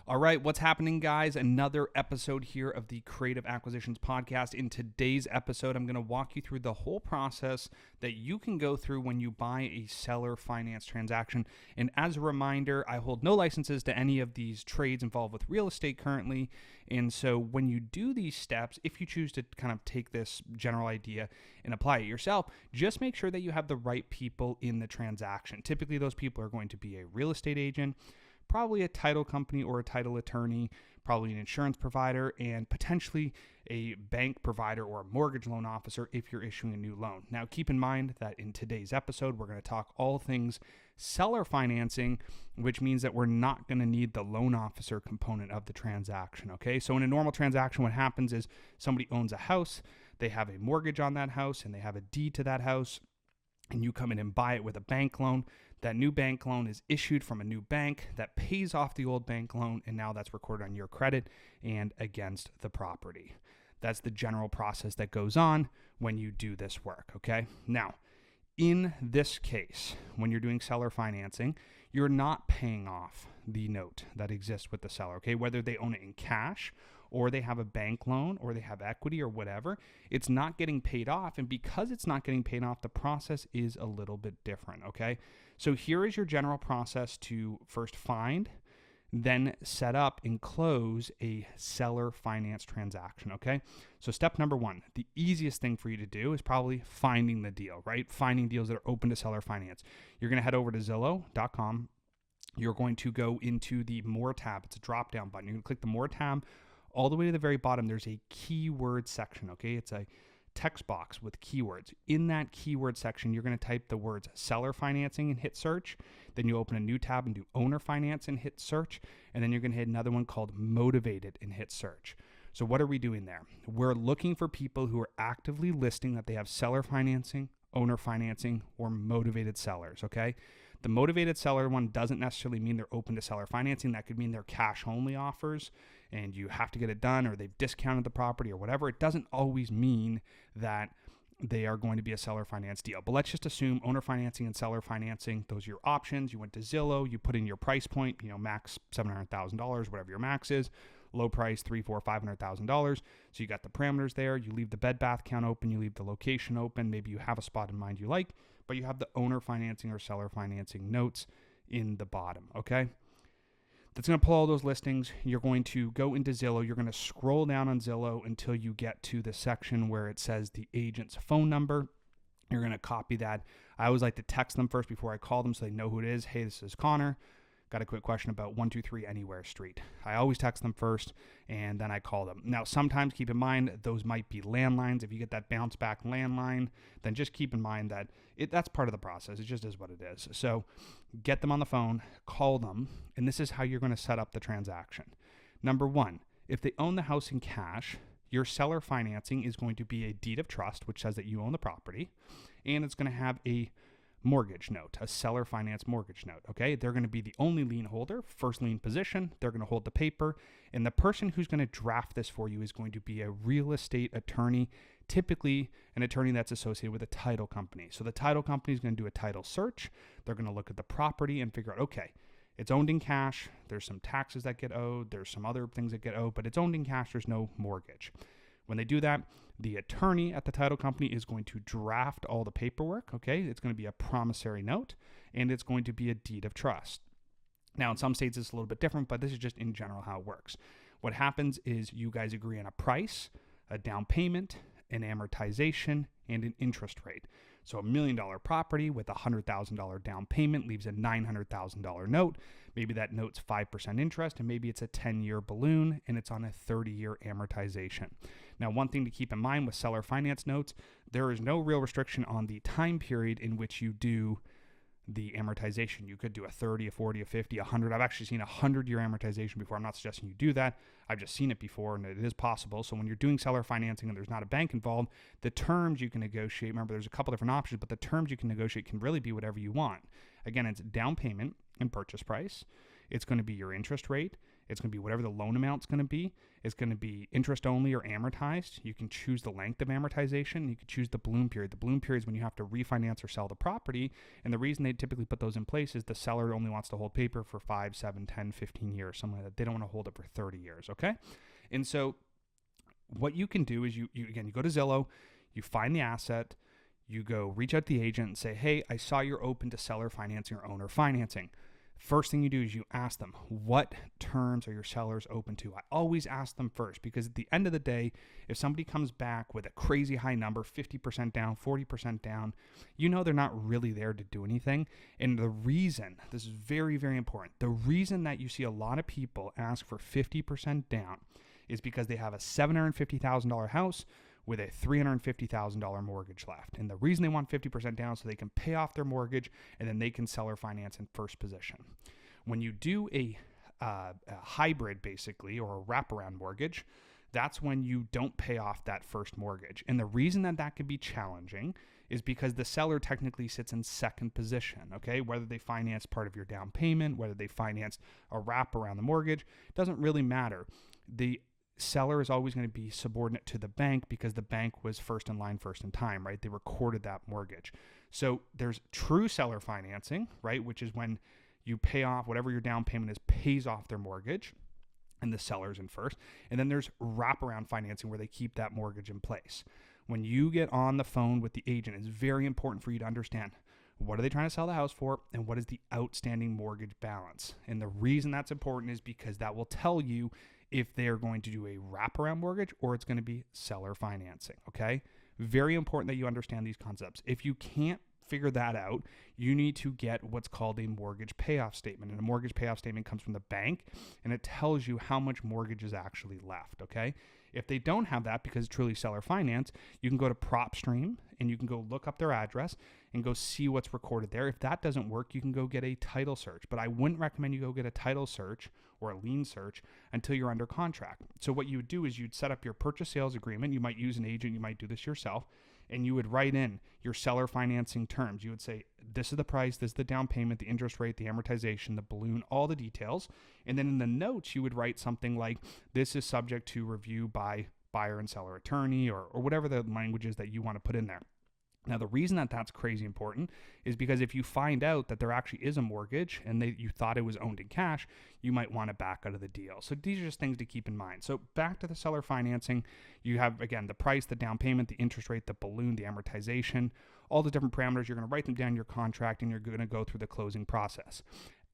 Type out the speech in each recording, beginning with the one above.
All right, what's happening, guys? Another episode here of the Creative Acquisitions Podcast. In today's episode, I'm going to walk you through the whole process that you can go through when you buy a seller finance transaction. And as a reminder, I hold no licenses to any of these trades involved with real estate currently. And so when you do these steps, if you choose to kind of take this general idea and apply it yourself, just make sure that you have the right people in the transaction. Typically, those people are going to be a real estate agent, probably a title company or a title attorney, probably an insurance provider, and potentially a bank provider or a mortgage loan officer if you're issuing a new loan. Now, keep in mind that in today's episode, we're going to talk all things seller financing, which means that we're not going to need the loan officer component of the transaction, okay? So in a normal transaction, what happens is somebody owns a house, they have a mortgage on that house, and they have a deed to that house, and you come in and buy it with a bank loan. That new bank loan is issued from a new bank that pays off the old bank loan, and now that's recorded on your credit and against the property. That's the general process that goes on when you do this work, okay? Now, in this case, when you're doing seller financing, you're not paying off the note that exists with the seller, okay? Whether they own it in cash or they have a bank loan or they have equity or whatever, it's not getting paid off. And because it's not getting paid off, the process is a little bit different, okay? So here is your general process to first find, then set up and close a seller finance transaction, okay? So step number one, the easiest thing for you to do is probably finding the deal, right? Finding deals that are open to seller finance. You're gonna head over to Zillow.com. You're going to go into the More tab. It's a drop-down button. You're gonna click the More tab. All the way to the very bottom, there's a keyword section, okay? It's a text box with keywords. In that keyword section, you're going to type the words seller financing and hit search. Then you open a new tab and do owner finance and hit search. And then you're going to hit another one called motivated and hit search. So what are we doing there? We're looking for people who are actively listing that they have seller financing, owner financing, or motivated sellers, okay? The motivated seller one doesn't necessarily mean they're open to seller financing. That could mean they're cash only offers and you have to get it done, or they've discounted the property or whatever. It doesn't always mean that they are going to be a seller finance deal. But let's just assume owner financing and seller financing, those are your options. You went to Zillow, you put in your price point, max $700,000, whatever your max is. Low price, $300,000, $400,000, $500,000. So you got the parameters there. You leave the bed bath count open. You leave the location open. Maybe you have a spot in mind you like, but you have the owner financing or seller financing notes in the bottom, okay? That's going to pull all those listings. You're going to go into Zillow. You're going to scroll down on Zillow until you get to the section where it says the agent's phone number. You're going to copy that. I always like to text them first before I call them so they know who it is. Hey, this is Connor. Got a quick question about 123 Anywhere Street. I always text them first and then I call them. Now, sometimes keep in mind those might be landlines. If you get that bounce back landline, then just keep in mind that that's part of the process. It just is what it is. So get them on the phone, call them, and this is how you're going to set up the transaction. Number one, if they own the house in cash, your seller financing is going to be a deed of trust, which says that you own the property, and it's going to have a mortgage note, a seller finance mortgage note, okay? They're going to be the only lien holder, first lien position. They're going to hold the paper, and the person who's going to draft this for you is going to be a real estate attorney, typically an attorney that's associated with a title company. So the title company is going to do a title search. They're going to look at the property and figure out, okay, it's owned in cash. There's some taxes that get owed. There's some other things that get owed, but it's owned in cash. There's no mortgage. When they do that, the attorney at the title company is going to draft all the paperwork, okay? It's going to be a promissory note, and it's going to be a deed of trust. Now, in some states, it's a little bit different, but this is just in general how it works. What happens is you guys agree on a price, a down payment, an amortization, and an interest rate. So $1 million property with a $100,000 down payment leaves a $900,000 note. Maybe that note's 5% interest, and maybe it's a 10-year balloon, and it's on a 30-year amortization. Now, one thing to keep in mind with seller finance notes, there is no real restriction on the time period in which you do the amortization. You could do a 30, a 40, a 50, a 100. I've actually seen a 100-year amortization before. I'm not suggesting you do that. I've just seen it before, and it is possible. So when you're doing seller financing and there's not a bank involved, the terms you can negotiate, remember there's a couple different options, but the terms you can negotiate can really be whatever you want. Again, it's down payment and purchase price. It's going to be your interest rate, It's going to be whatever the loan amount's going to be. It's going to be interest only or amortized. You can choose the length of amortization. You can choose the balloon period. The balloon period is when you have to refinance or sell the property. And the reason they typically put those in place is the seller only wants to hold paper for 5, 7, 10, 15 years, something like that. They don't want to hold it for 30 years, okay? And so what you can do is you go to Zillow, you find the asset, you go reach out to the agent and say, hey, I saw you're open to seller financing or owner financing. First thing you do is you ask them, what terms are your sellers open to? I always ask them first, because at the end of the day, if somebody comes back with a crazy high number, 50% down, 40% down, you know they're not really there to do anything. And the reason, this is very, very important, the reason that you see a lot of people ask for 50% down is because they have a $750,000 house with a $350,000 mortgage left. And the reason they want 50% down is so they can pay off their mortgage and then they can seller finance in first position. When you do a hybrid, basically, or a wraparound mortgage, that's when you don't pay off that first mortgage. And the reason that that could be challenging is because the seller technically sits in second position, okay? Whether they finance part of your down payment, whether they finance a wrap around the mortgage, doesn't really matter. The seller is always going to be subordinate to the bank because the bank was first in line, first in time, right? They recorded that mortgage. So there's true seller financing, right? Which is when you pay off whatever your down payment is, pays off their mortgage, and the seller's in first. And then there's wraparound financing where they keep that mortgage in place. When you get on the phone with the agent, it's very important for you to understand what are they trying to sell the house for and what is the outstanding mortgage balance. And the reason that's important is because that will tell you if they're going to do a wraparound mortgage or it's going to be seller financing, okay? Very important that you understand these concepts. If you can't figure that out, you need to get what's called a mortgage payoff statement. And a mortgage payoff statement comes from the bank, and it tells you how much mortgage is actually left, okay? If they don't have that because it's truly seller finance, you can go to PropStream and you can go look up their address and go see what's recorded there. If that doesn't work, you can go get a title search. But I wouldn't recommend you go get a title search or a lien search until you're under contract. So what you would do is you'd set up your purchase sales agreement. You might use an agent. You might do this yourself. And you would write in your seller financing terms. You would say, this is the price, this is the down payment, the interest rate, the amortization, the balloon, all the details. And then in the notes, you would write something like, this is subject to review by buyer and seller attorney, or whatever the language is that you want to put in there. Now, the reason that that's crazy important is because if you find out that there actually is a mortgage and you thought it was owned in cash, you might want to back out of the deal. So these are just things to keep in mind. So back to the seller financing, you have, again, the price, the down payment, the interest rate, the balloon, the amortization, all the different parameters. You're going to write them down in your contract and you're going to go through the closing process.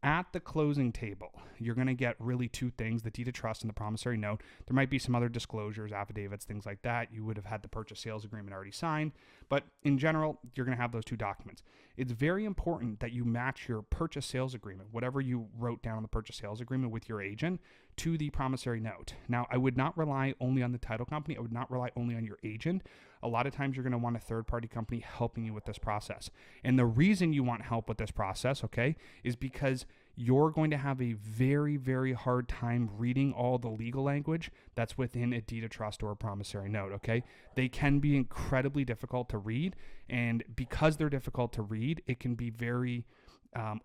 At the closing table, you're going to get really two things, the deed of trust and the promissory note. There might be some other disclosures, affidavits, things like that. You would have had the purchase sales agreement already signed, but in general, you're going to have those two documents. It's very important that you match your purchase sales agreement, whatever you wrote down on the purchase sales agreement with your agent, to the promissory note. Now, I would not rely only on the title company. I would not rely only on your agent. A lot of times you're going to want a third-party company helping you with this process. And the reason you want help with this process, okay, is because you're going to have a very, very hard time reading all the legal language that's within a deed of trust or a promissory note, okay? They can be incredibly difficult to read, and because they're difficult to read, it can be very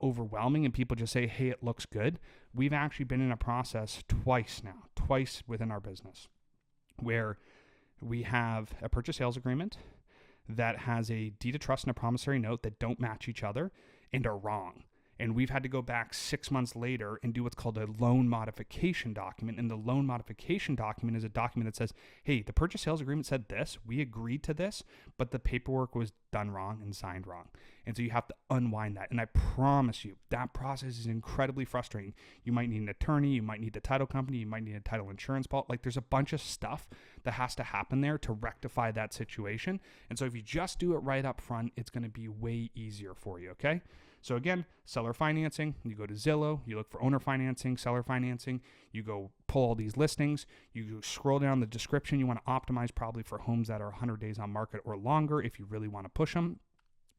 overwhelming, and people just say, hey, it looks good. We've actually been in a process twice within our business, where we have a purchase sales agreement that has a deed of trust and a promissory note that don't match each other and are wrong. And we've had to go back 6 months later and do what's called a loan modification document. And the loan modification document is a document that says, hey, the purchase sales agreement said this, we agreed to this, but the paperwork was done wrong and signed wrong. And so you have to unwind that. And I promise you, that process is incredibly frustrating. You might need an attorney, you might need the title company, you might need a title insurance policy. Like, there's a bunch of stuff that has to happen there to rectify that situation. And so if you just do it right up front, it's going to be way easier for you, okay? So again, seller financing, you go to Zillow, you look for owner financing, seller financing, you go pull all these listings, you scroll down the description. You want to optimize probably for homes that are 100 days on market or longer if you really want to push them.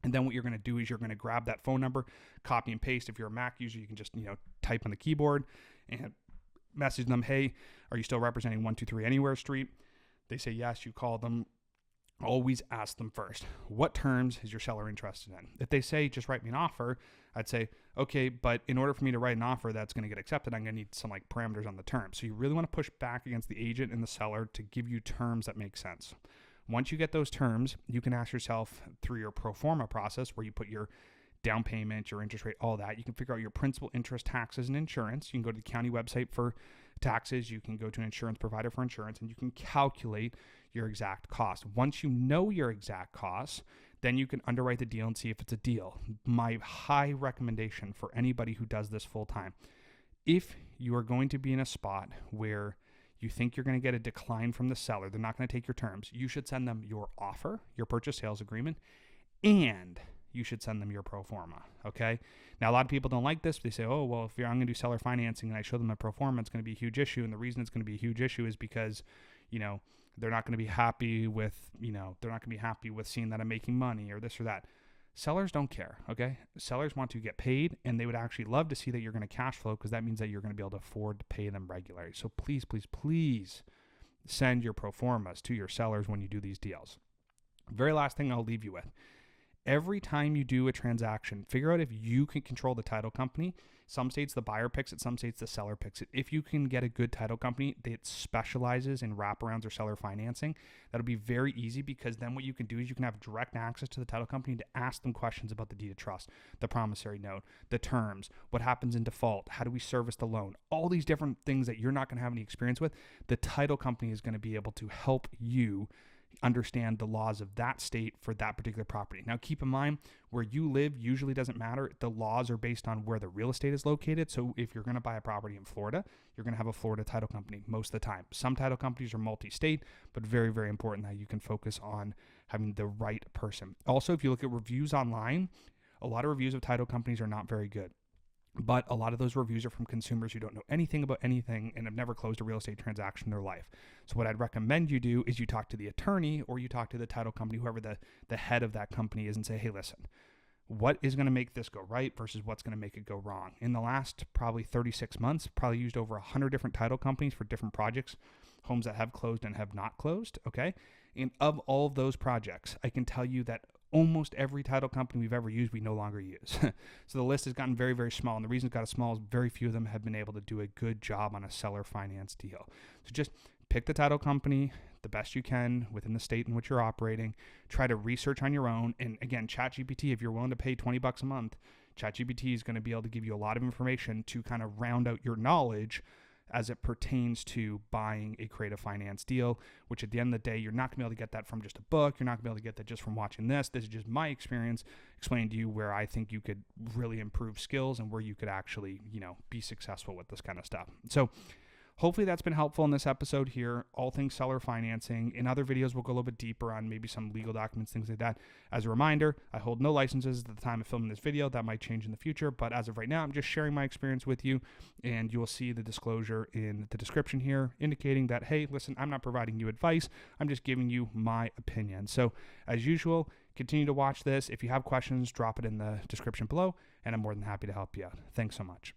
And then what you're going to do is you're going to grab that phone number, copy and paste. If you're a Mac user, you can just, type on the keyboard and message them, hey, are you still representing 123 Anywhere Street? They say yes, you call them. always ask them first, what terms is your seller interested in? If they say, just write me an offer, I'd say, okay, but in order for me to write an offer that's going to get accepted, I'm going to need some like parameters on the terms. So you really want to push back against the agent and the seller to give you terms that make sense. Once you get those terms, you can ask yourself through your pro forma process where you put your down payment, your interest rate, all that. You can figure out your principal, interest, taxes, and insurance. You can go to the county website for taxes. You can go to an insurance provider for insurance, and you can calculate your exact cost. Once you know your exact costs, then you can underwrite the deal and see if it's a deal. My high recommendation for anybody who does this full time, if you are going to be in a spot where you think you're going to get a decline from the seller, they're not going to take your terms, you should send them your offer, your purchase sales agreement, and you should send them your pro forma, okay? Now, a lot of people don't like this. They say, oh, well, if I'm going to do seller financing and I show them a pro forma, it's going to be a huge issue. And the reason it's going to be a huge issue is because, they're not going to be happy with, seeing that I'm making money or this or that. Sellers don't care, okay? Sellers want to get paid, and they would actually love to see that you're going to cash flow because that means that you're going to be able to afford to pay them regularly. So please, please, please send your pro formas to your sellers when you do these deals. Very last thing I'll leave you with. Every time you do a transaction, figure out if you can control the title company. Some states the buyer picks it, some states the seller picks it. If you can get a good title company that specializes in wraparounds or seller financing, that'll be very easy because then what you can do is you can have direct access to the title company to ask them questions about the deed of trust, the promissory note, the terms, what happens in default, how do we service the loan, all these different things that you're not going to have any experience with. The title company is going to be able to help you understand the laws of that state for that particular property. Now, keep in mind, where you live usually doesn't matter. The laws are based on where the real estate is located. So if you're going to buy a property in Florida, you're going to have a Florida title company most of the time. Some title companies are multi-state, but very, very important that you can focus on having the right person. Also, if you look at reviews online, a lot of reviews of title companies are not very good. But a lot of those reviews are from consumers who don't know anything about anything and have never closed a real estate transaction in their life. So what I'd recommend you do is you talk to the attorney or you talk to the title company, whoever the head of that company is, and say, hey, listen, what is going to make this go right versus what's going to make it go wrong? In the last probably 36 months, probably used over 100 different title companies for different projects, homes that have closed and have not closed, okay? And of all of those projects, I can tell you that almost every title company we've ever used, we no longer use. So the list has gotten very, very small. And the reason it's got as small is very few of them have been able to do a good job on a seller finance deal. So just pick the title company the best you can within the state in which you're operating. Try to research on your own. And again, ChatGPT, if you're willing to pay $20 a month, ChatGPT is going to be able to give you a lot of information to kind of round out your knowledge as it pertains to buying a creative finance deal, which at the end of the day, you're not going to be able to get that from just a book. You're not going to be able to get that just from watching this. This is just my experience explaining to you where I think you could really improve skills and where you could actually, be successful with this kind of stuff. So hopefully that's been helpful in this episode here, all things seller financing. In other videos, we'll go a little bit deeper on maybe some legal documents, things like that. As a reminder, I hold no licenses at the time of filming this video. That might change in the future, but as of right now, I'm just sharing my experience with you, and you will see the disclosure in the description here indicating that, hey, listen, I'm not providing you advice. I'm just giving you my opinion. So as usual, continue to watch this. If you have questions, drop it in the description below, and I'm more than happy to help you out. Thanks so much.